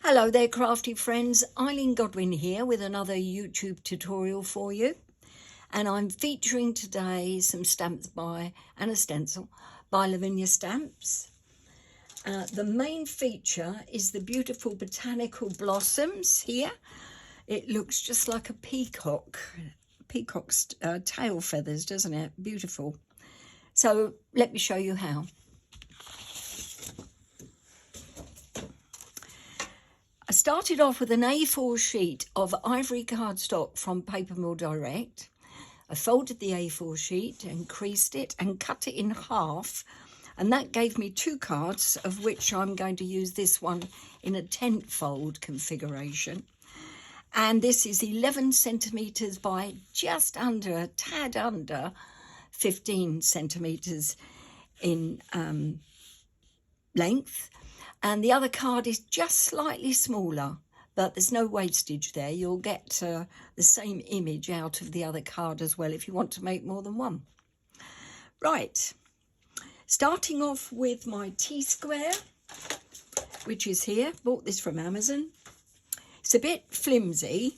Hello there, crafty friends. Eileen Godwin here with another YouTube tutorial for you. And I'm featuring today some stamps and a stencil by Lavinia stamps. The main feature is the beautiful botanical blossoms here. It looks just like a peacock's tail feathers, doesn't it? Beautiful. So let me show you how. I started off with an A4 sheet of ivory cardstock from Paper Mill Direct. I folded the A4 sheet and creased it and cut it in half, and that gave me 2 cards, of which I'm going to use this one in a tent fold configuration. And this is 11 centimetres by just under, a tad under 15 centimetres in length. And the other card is just slightly smaller, but there's no wastage there. You'll get the same image out of the other card as well if you want to make more than one. Right, starting off with my TSquare, which is here. Bought this from Amazon. It's a bit flimsy,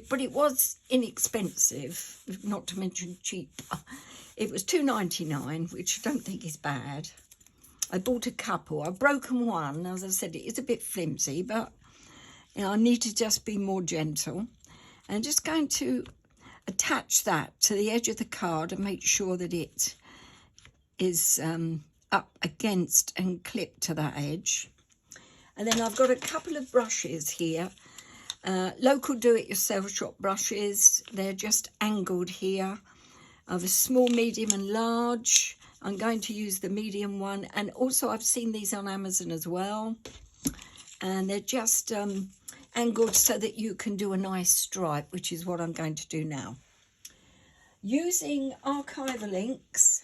but it was inexpensive, not to mention cheap. It was $2.99, which I don't think is bad. I bought a couple. I've broken one. As I said, it is a bit flimsy, but I need to just be more gentle. And just going to attach that to the edge of the card and make sure that it is up against and clipped to that edge. And then I've got a couple of brushes here. Local do-it-yourself shop brushes. They're just angled here. I have a small, medium and large. I'm going to use the medium one, and also I've seen these on Amazon as well, and they're just angled so that you can do a nice stripe, which is what I'm going to do now. Using Archival inks,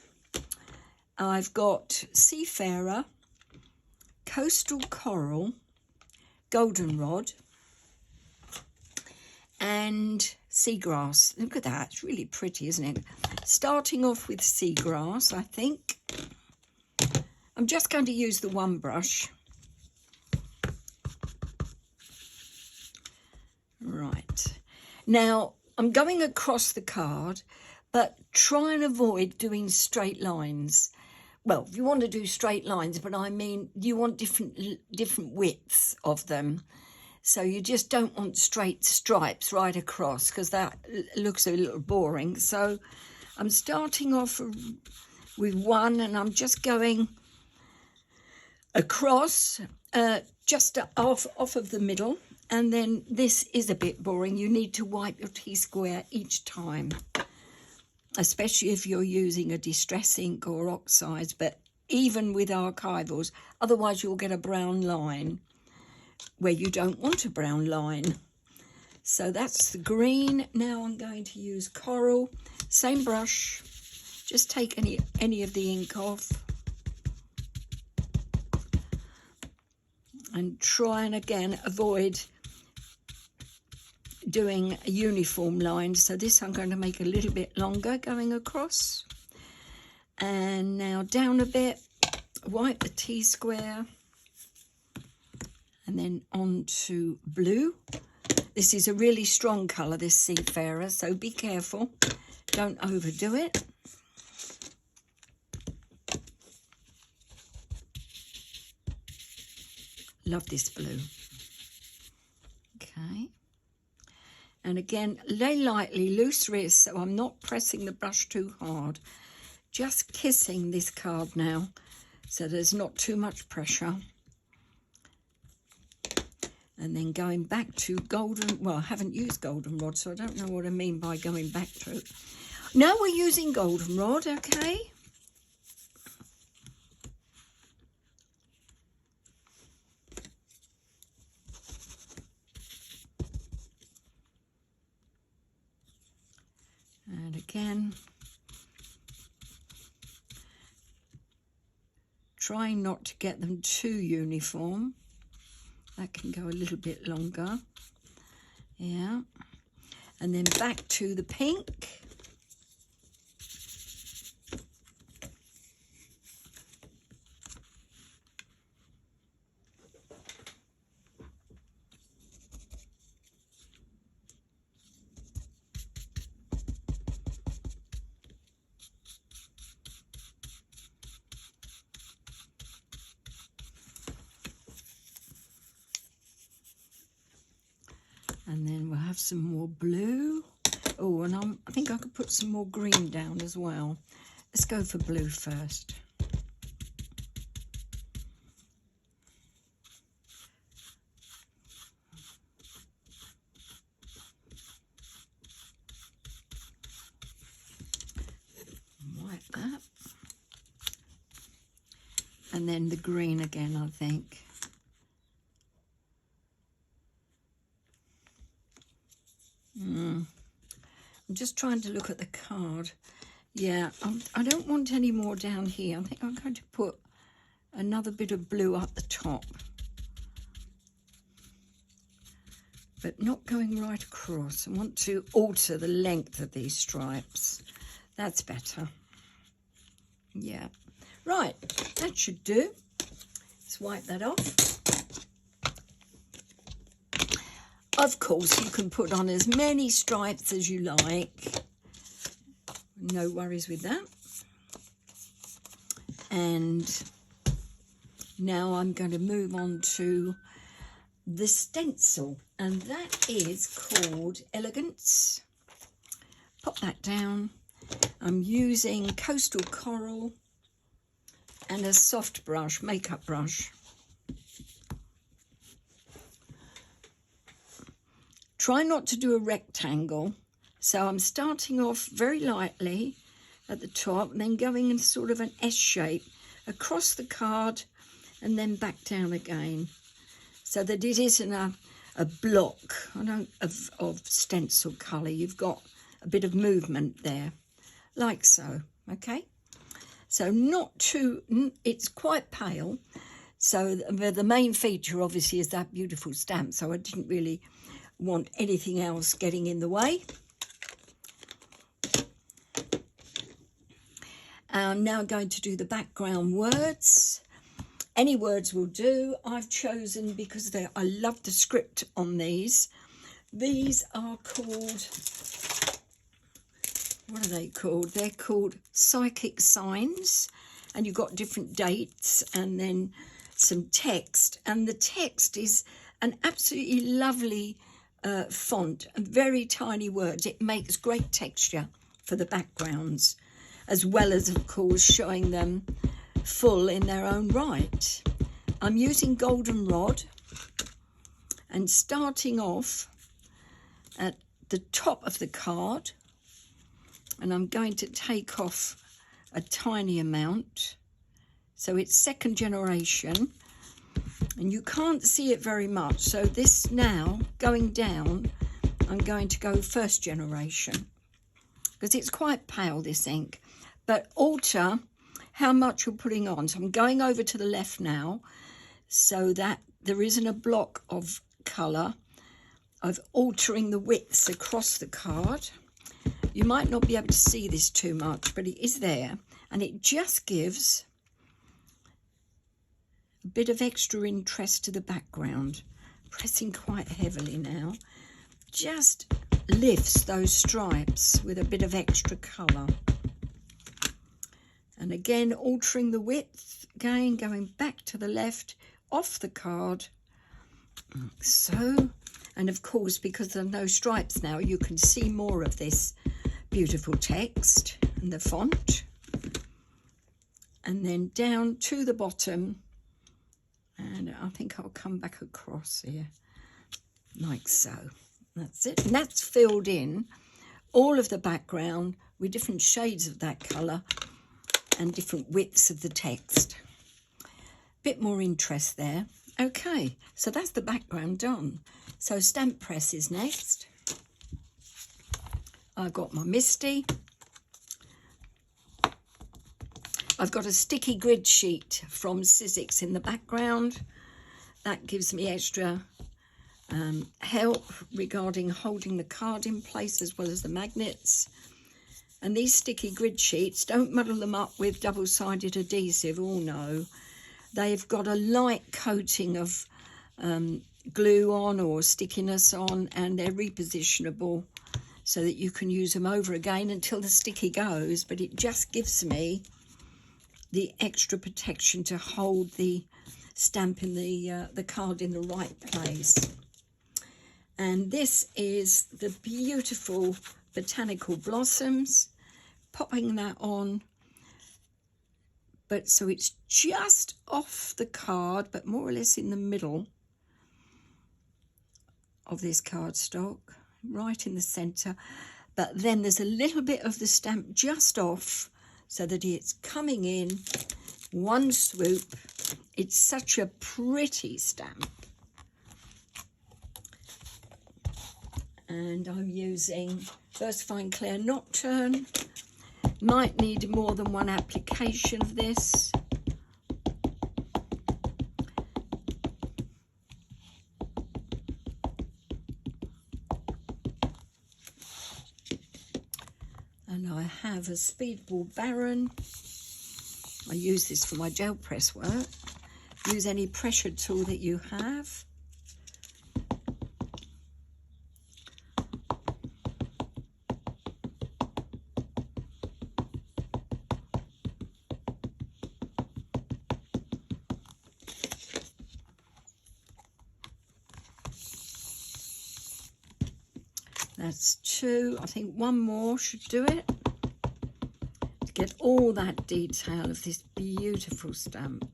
I've got Seafarer, Coastal Coral, Goldenrod, and Seagrass. Look at that, it's really pretty, isn't it? Starting off with Seagrass, I think. I'm just going to use the one brush. Right. Now, I'm going across the card, but try and avoid doing straight lines. Well, you want to do straight lines, but I mean, you want different widths of them. So you just don't want straight stripes right across, because that looks a little boring. So I'm starting off with one, and I'm just going across, just off of the middle. And then this is a bit boring. You need to wipe your TSquare each time, especially if you're using a distress ink or oxides, but even with archivals, otherwise you'll get a brown line where you don't want a brown line. So that's the green. Now I'm going to use coral. Same brush. Just take any of the ink off. And try and again avoid doing a uniform line. So this I'm going to make a little bit longer going across. And now down a bit. Wipe the TSquare. And then on to blue. This is a really strong colour, this Seafarer, so be careful. Don't overdo it. Love this blue. Okay. And again, lay lightly, loose wrist, so I'm not pressing the brush too hard. Just kissing this card now, so there's not too much pressure. And then going back to well, I haven't used goldenrod, so I don't know what I mean by going back to it. Now we're using goldenrod, okay? And again, trying not to get them too uniform. That can go a little bit longer. Yeah. And then back to the pink. And then we'll have some more blue. Oh, and I think I could put some more green down as well. Let's go for blue first. Like that. And then the green again, I think. I'm just trying to look at the card. Yeah, I don't want any more down here. I think I'm going to put another bit of blue up the top. But not going right across. I want to alter the length of these stripes. That's better. Yeah. Right, that should do. Let's wipe that off. Of course, you can put on as many stripes as you like. No worries with that. And now I'm going to move on to the stencil. And that is called Elegance. Pop that down. I'm using Coastal Coral and a soft brush, makeup brush. Try not to do a rectangle. So I'm starting off very lightly at the top and then going in sort of an S shape across the card and then back down again. So that it isn't a block of stencil colour. You've got a bit of movement there, like so, okay? So not too, it's quite pale. So the main feature obviously is that beautiful stamp. So I didn't really want anything else getting in the way. I'm now going to do the background words. Any words will do. I've chosen, because I love the script on these. These are called, what are they called? They're called Psychic Signs. And you've got different dates and then some text. And the text is an absolutely lovely font and very tiny words. It makes great texture for the backgrounds, as well as, of course, showing them full in their own right. I'm using goldenrod and starting off at the top of the card, and I'm going to take off a tiny amount. So it's second generation, and you can't see it very much. So this now, going down, I'm going to go first generation, because it's quite pale, this ink. But alter how much you're putting on. So I'm going over to the left now, so that there isn't a block of colour. I'm altering the widths across the card. You might not be able to see this too much, but it is there, and it just gives a bit of extra interest to the background. Pressing quite heavily now. Just lifts those stripes with a bit of extra colour. And again, altering the width, again, going back to the left, off the card, like so. And of course, because there are no stripes now, you can see more of this beautiful text and the font. And then down to the bottom, and I think I'll come back across here, like so. That's it. And that's filled in all of the background with different shades of that colour and different widths of the text. Bit more interest there. Okay, so that's the background done. So stamp press is next. I've got my Misty. I've got a sticky grid sheet from Sizzix in the background. That gives me extra help regarding holding the card in place, as well as the magnets. And these sticky grid sheets, don't muddle them up with double-sided adhesive. Oh no, they've got a light coating of glue on or stickiness on, and they're repositionable so that you can use them over again until the sticky goes. But it just gives me the extra protection to hold the stamp in the card in the right place. And this is the beautiful Botanical blossoms, popping that on. But so it's just off the card, but more or less in the middle of this cardstock, right in the centre. But then there's a little bit of the stamp just off so that it's coming in one swoop. It's such a pretty stamp. And I'm using Versafine Clair Nocturne. Might need more than one application of this. And I have a Speedball Baron. I use this for my gel press work. Use any pressure tool that you have. That's two. I think one more should do it to get all that detail of this beautiful stamp.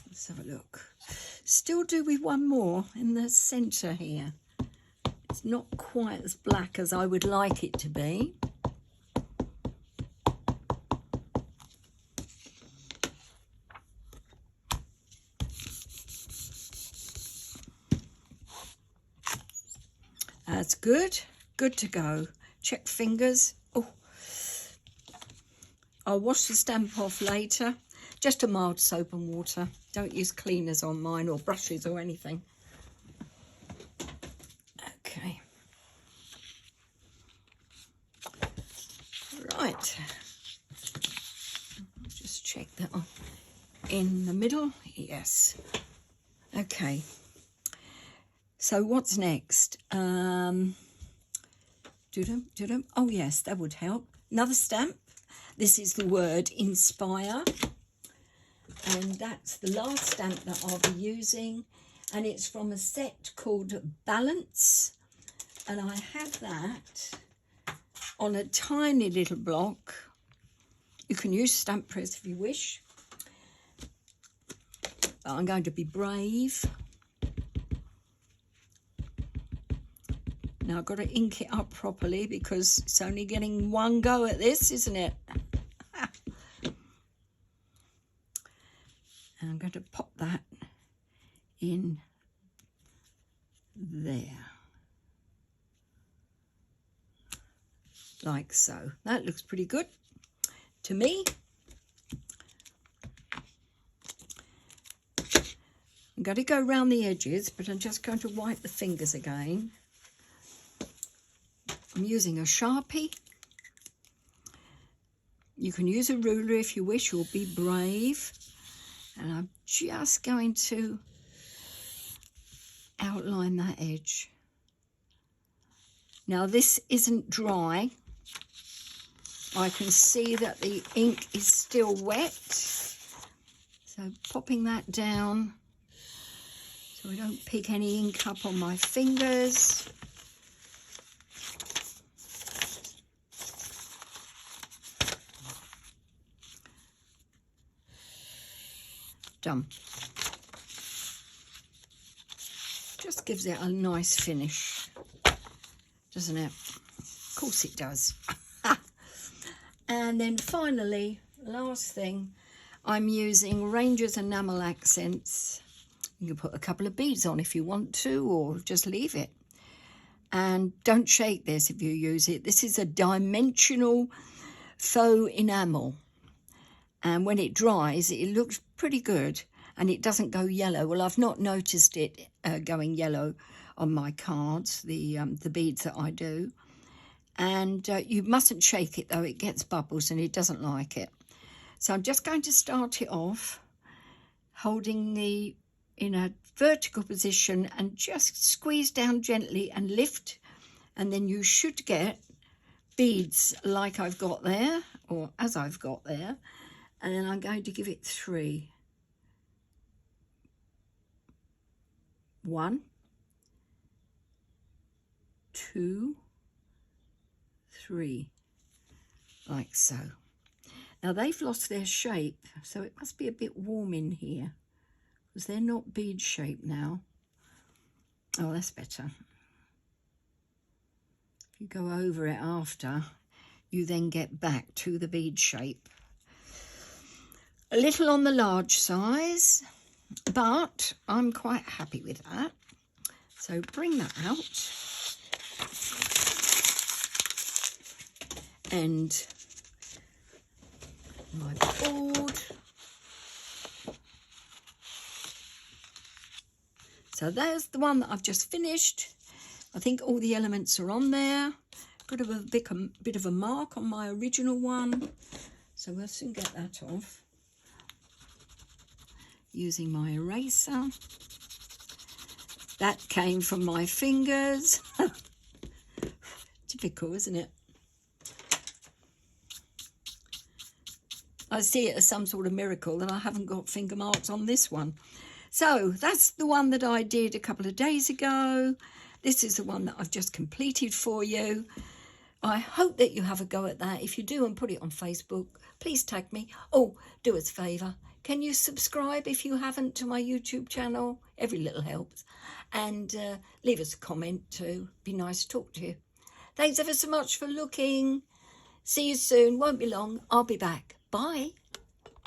Let's have a look. Still do with one more in the centre here. It's not quite as black as I would like it to be. That's good. Good to go. Check fingers. Oh, I'll wash the stamp off later. Just a mild soap and water. Don't use cleaners on mine or brushes or anything. Okay. Right. Just check that on. In the middle. Yes. Okay. So what's next? Oh yes, that would help. Another stamp. This is the word inspire. And that's the last stamp that I'll be using. And it's from a set called Balance. And I have that on a tiny little block. You can use stamp press if you wish. But I'm going to be brave. Now I've got to ink it up properly because it's only getting one go at this, isn't it? And I'm going to pop that in there. Like so. That looks pretty good to me. I'm going to go around the edges, but I'm just going to wipe the fingers again. I'm using a Sharpie. You can use a ruler if you wish, or be brave. And I'm just going to outline that edge. Now this isn't dry. I can see that the ink is still wet. So popping that down so I don't pick any ink up on my fingers. Done. Just gives it a nice finish, doesn't it? Of course it does. And then finally, last thing, I'm using Ranger's Enamel Accents. You can put a couple of beads on if you want to, or just leave it. And don't shake this if you use it. This is a dimensional faux enamel. And when it dries, it looks pretty good and it doesn't go yellow. Well, I've not noticed it going yellow on my cards, the beads that I do. And you mustn't shake it though, it gets bubbles and it doesn't like it. So I'm just going to start it off, holding in a vertical position and just squeeze down gently and lift. And then you should get beads like I've got there, or as I've got there. And then I'm going to give it 3. 1, 2, 3, like so. Now they've lost their shape, so it must be a bit warm in here because they're not bead shaped now. Oh, that's better. If you go over it after, you then get back to the bead shape. A little on the large size, but I'm quite happy with that. So bring that out. And my board. So there's the one that I've just finished. I think all the elements are on there. Bit of a mark on my original one. So we'll soon get that off. Using my eraser. That came from my fingers. Typical, isn't it? I see it as some sort of miracle that I haven't got finger marks on this one. So that's the one that I did a couple of days ago. This is the one that I've just completed for you. I hope that you have a go at that. If you do and put it on Facebook, please tag me. Oh, do us a favour. Can you subscribe if you haven't to my YouTube channel? Every little helps. And leave us a comment too. Be nice to talk to you. Thanks ever so much for looking. See you soon. Won't be long. I'll be back. Bye.